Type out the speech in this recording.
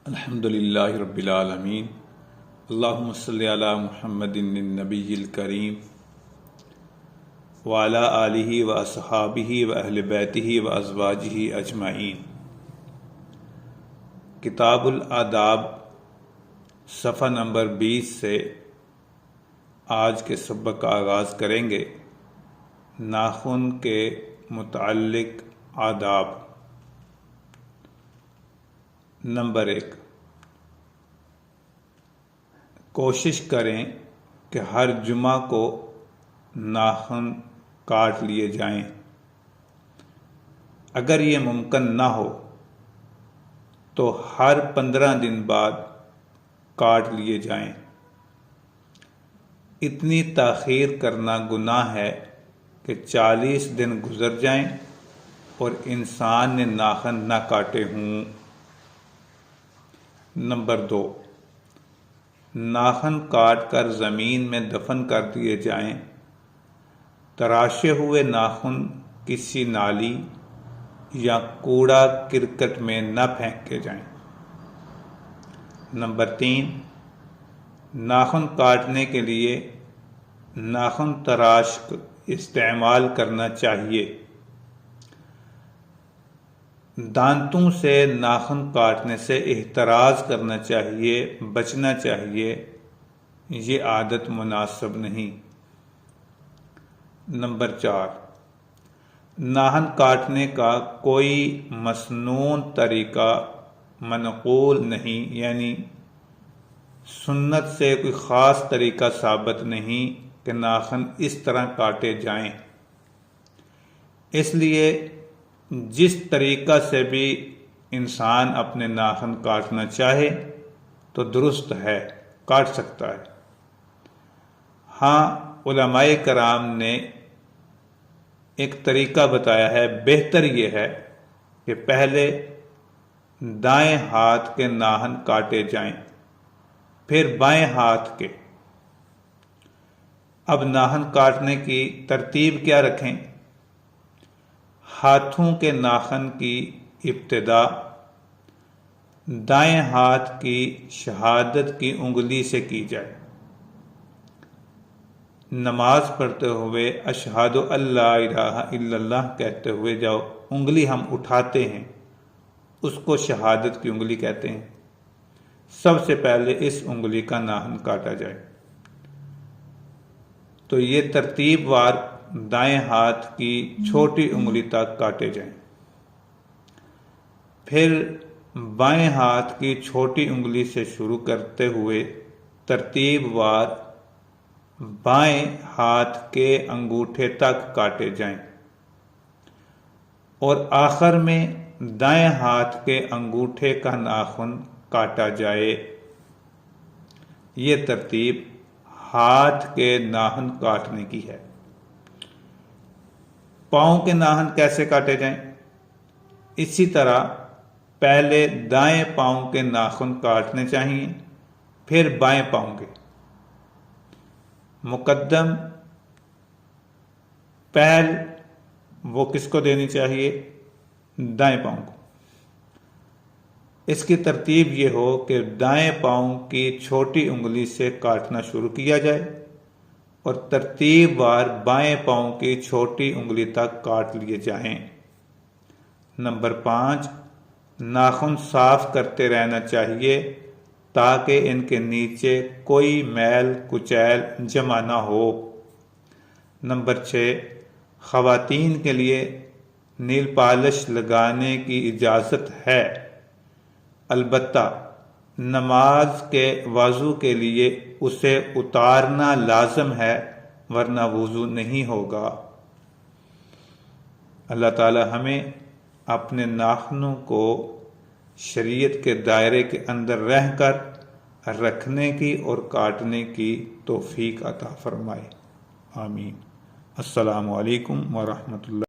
الحمد للہ رب العالمین اللہم صلی علی محمد النبی الکریم وعلی آلہ و اصحابہ و اہل بیتہ و ازواجہ اجمعین۔ کتاب الآداب صفحہ نمبر 20 سے آج کے سبق کا آغاز کریں گے۔ ناخن کے متعلق آداب۔ نمبر 1، کوشش کریں کہ ہر جمعہ کو ناخن کاٹ لیے جائیں۔ اگر یہ ممکن نہ ہو تو ہر 15 دن بعد کاٹ لیے جائیں۔ اتنی تاخیر کرنا گناہ ہے کہ 40 دن گزر جائیں اور انسان نے ناخن نہ کاٹے ہوں۔ نمبر 2، ناخن کاٹ کر زمین میں دفن کر دیے جائیں۔ تراشے ہوئے ناخن کسی نالی یا کوڑا کرکٹ میں نہ پھینکے جائیں۔ نمبر 3، ناخن کاٹنے کے لیے ناخن تراش استعمال کرنا چاہیے۔ دانتوں سے ناخن کاٹنے سے احتراز کرنا چاہیے، بچنا چاہیے، یہ عادت مناسب نہیں۔ نمبر 4، ناخن کاٹنے کا کوئی مسنون طریقہ منقول نہیں، یعنی سنت سے کوئی خاص طریقہ ثابت نہیں کہ ناخن اس طرح کاٹے جائیں۔ اس لیے جس طریقہ سے بھی انسان اپنے ناخن کاٹنا چاہے تو درست ہے، کاٹ سکتا ہے۔ ہاں، علماء کرام نے ایک طریقہ بتایا ہے، بہتر یہ ہے کہ پہلے دائیں ہاتھ کے ناخن کاٹے جائیں، پھر بائیں ہاتھ کے۔ اب ناخن کاٹنے کی ترتیب کیا رکھیں؟ ہاتھوں کے ناخن کی ابتدا دائیں ہاتھ کی شہادت کی انگلی سے کی جائے۔ نماز پڑھتے ہوئے اشہد اللہ الہ الا اللہ کہتے ہوئے جو انگلی ہم اٹھاتے ہیں اس کو شہادت کی انگلی کہتے ہیں۔ سب سے پہلے اس انگلی کا ناخن کاٹا جائے۔ تو یہ ترتیب وار دائیں ہاتھ کی چھوٹی انگلی تک کاٹے جائیں، پھر بائیں ہاتھ کی چھوٹی انگلی سے شروع کرتے ہوئے ترتیب وار بائیں ہاتھ کے انگوٹھے تک کاٹے جائیں اور آخر میں دائیں ہاتھ کے انگوٹھے کا ناخن کاٹا جائے۔ یہ ترتیب ہاتھ کے ناخن کاٹنے کی ہے۔ پاؤں کے ناخن کیسے کاٹے جائیں؟ اسی طرح پہلے دائیں پاؤں کے ناخن کاٹنے چاہیے، پھر بائیں پاؤں کے۔ مقدم پہل وہ کس کو دینی چاہیے؟ دائیں پاؤں کو۔ اس کی ترتیب یہ ہو کہ دائیں پاؤں کی چھوٹی انگلی سے کاٹنا شروع کیا جائے اور ترتیب وار بائیں پاؤں کی چھوٹی انگلی تک کاٹ لیے جائیں۔ نمبر 5، ناخن صاف کرتے رہنا چاہیے تاکہ ان کے نیچے کوئی میل کچیل جمع نہ ہو۔ نمبر 6، خواتین کے لیے نیل پالش لگانے کی اجازت ہے، البتہ نماز کے وضو کے لیے اسے اتارنا لازم ہے ورنہ وضو نہیں ہوگا۔ اللہ تعالی ہمیں اپنے ناخنوں کو شریعت کے دائرے کے اندر رہ کر رکھنے کی اور کاٹنے کی توفیق عطا فرمائے۔ آمین۔ السلام علیکم ورحمۃ اللہ۔